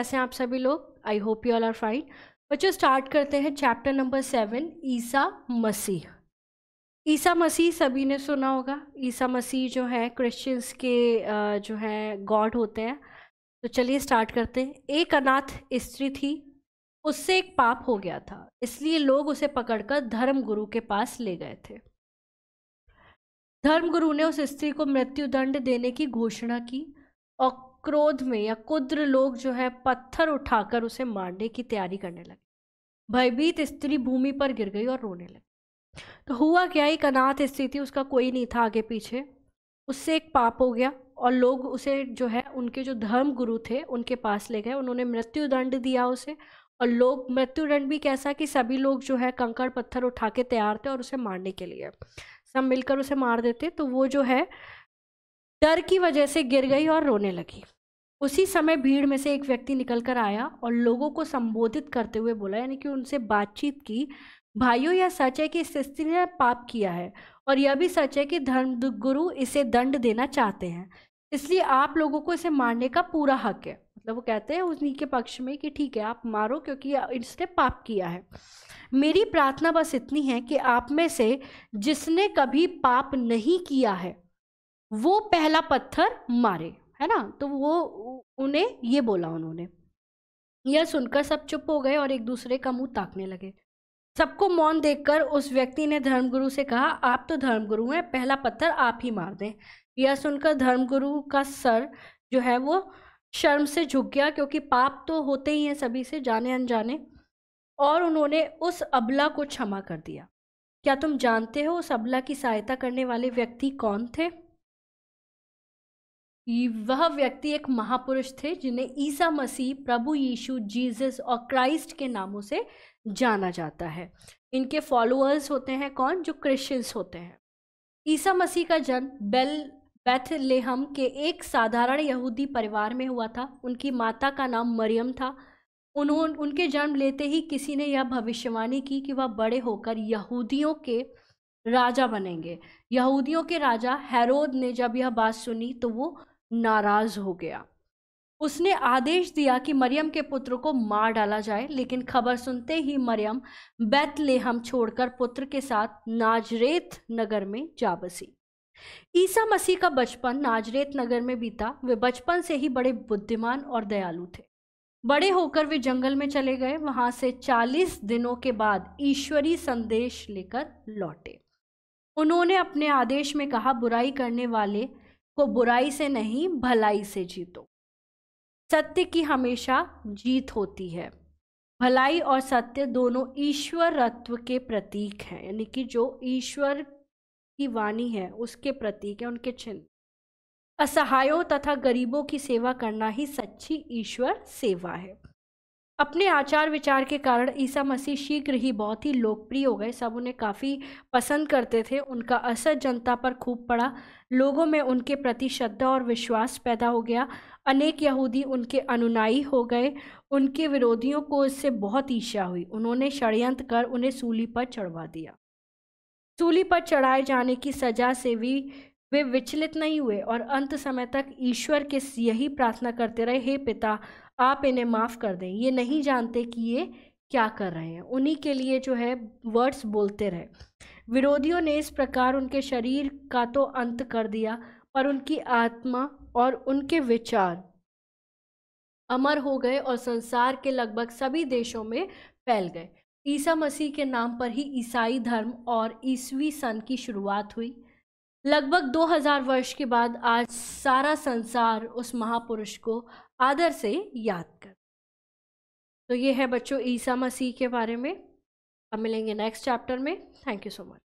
कैसे हैं आप सभी लोग? I hope you all are fine. बच्चों स्टार्ट करते हैं चैप्टर नंबर 7, ईसा मसीह। ईसा मसीह सभी ने सुना होगा। ईसा मसीह जो है क्रिश्चियंस के जो है गॉड होते हैं। तो चलिए स्टार्ट करते हैं। एक अनाथ स्त्री थी, उससे एक पाप हो गया था, इसलिए लोग उसे पकड़कर धर्मगुरु के पास ले गए थे। धर्मगुरु ने उस स्त्री को मृत्यु दंड देने की घोषणा की और क्रोध में या कुद्र लोग जो है पत्थर उठाकर उसे मारने की तैयारी करने लगे। भयभीत स्त्री भूमि पर गिर गई और रोने लगी। तो हुआ क्या, एक अनाथ स्त्री थी, उसका कोई नहीं था आगे पीछे। उससे एक पाप हो गया और लोग उसे जो है उनके जो धर्म गुरु थे उनके पास ले गए। उन्होंने मृत्यु दंड दिया उसे, और लोग मृत्यु दंड भी कैसा कि सभी लोग जो है कंकड़ पत्थर उठा के तैयार थे और उसे मारने के लिए सब मिलकर उसे मार देते। तो वो जो है डर की वजह से गिर गई और रोने लगी। उसी समय भीड़ में से एक व्यक्ति निकल कर आया और लोगों को संबोधित करते हुए बोला, यानी कि उनसे बातचीत की, भाइयों यह सच है कि इस स्त्री ने पाप किया है और यह भी सच है कि धर्म गुरु इसे दंड देना चाहते हैं, इसलिए आप लोगों को इसे मारने का पूरा हक है। मतलब वो कहते हैं उन्हीं के पक्ष में कि ठीक है आप मारो क्योंकि इसने पाप किया है। मेरी प्रार्थना बस इतनी है कि आप में से जिसने कभी पाप नहीं किया है वो पहला पत्थर मारे, है ना। तो वो उन्हें ये बोला उन्होंने। यह सुनकर सब चुप हो गए और एक दूसरे का मुंह ताकने लगे। सबको मौन देखकर उस व्यक्ति ने धर्मगुरु से कहा, आप तो धर्मगुरु हैं, पहला पत्थर आप ही मार दें। यह सुनकर धर्मगुरु का सर जो है वो शर्म से झुक गया, क्योंकि पाप तो होते ही हैं सभी से जाने अनजाने, और उन्होंने उस अबला को क्षमा कर दिया। क्या तुम जानते हो उस अबला की सहायता करने वाले व्यक्ति कौन थे? वह व्यक्ति एक महापुरुष थे जिन्हें ईसा मसीह, प्रभु यीशु, जीसस और क्राइस्ट के नामों से जाना जाता है। इनके फॉलोअर्स होते हैं कौन? जो क्रिश्चियंस होते हैं। ईसा मसीह का जन्म बेथलेहम के एक साधारण यहूदी परिवार में हुआ था। उनकी माता का नाम मरियम था। उनके जन्म लेते ही किसी ने यह भविष्यवाणी की कि वह बड़े होकर यहूदियों के राजा बनेंगे। यहूदियों के राजा हेरोद ने जब यह बात सुनी तो वो नाराज हो गया। उसने आदेश दिया कि मरियम के पुत्र को मार डाला जाए, लेकिन खबर सुनते ही मरियम बेथलेहम छोड़कर पुत्र के साथ नाजरेत नगर में जा बसी। ईसा मसीह का बचपन नाजरेत नगर में बीता। वे बचपन से ही बड़े बुद्धिमान और दयालु थे। बड़े होकर वे जंगल में चले गए। वहां से 40 दिनों के बाद ईश्वरीय संदेश लेकर लौटे। उन्होंने अपने आदेश में कहा, बुराई करने वाले को बुराई से नहीं भलाई से जीतो। सत्य की हमेशा जीत होती है। भलाई और सत्य दोनों ईश्वरत्व के प्रतीक हैं, यानी कि जो ईश्वर की वाणी है उसके प्रतीक है, उनके चिन्ह। असहायों तथा गरीबों की सेवा करना ही सच्ची ईश्वर सेवा है। अपने आचार विचार के कारण ईसा मसीह शीघ्र ही बहुत ही लोकप्रिय हो गए। सब उन्हें काफ़ी पसंद करते थे। उनका असर जनता पर खूब पड़ा। लोगों में उनके प्रति श्रद्धा और विश्वास पैदा हो गया। अनेक यहूदी उनके अनुयायी हो गए। उनके विरोधियों को इससे बहुत ईर्ष्या हुई। उन्होंने षड्यंत्र कर उन्हें सूली पर चढ़वा दिया। सूली पर चढ़ाए जाने की सजा से भी वे विचलित नहीं हुए और अंत समय तक ईश्वर के यही प्रार्थना करते रहे, हे पिता आप इन्हें माफ़ कर दें, ये नहीं जानते कि ये क्या कर रहे हैं। उन्हीं के लिए जो है वर्ड्स बोलते रहे। विरोधियों ने इस प्रकार उनके शरीर का तो अंत कर दिया, पर उनकी आत्मा और उनके विचार अमर हो गए और संसार के लगभग सभी देशों में फैल गए। ईसा मसीह के नाम पर ही ईसाई धर्म और ईसवी सन की शुरुआत हुई। लगभग 2000 वर्ष के बाद आज सारा संसार उस महापुरुष को आदर से याद कर। तो ये है बच्चों ईसा मसीह के बारे में। अब मिलेंगे नेक्स्ट चैप्टर में। Thank you so much.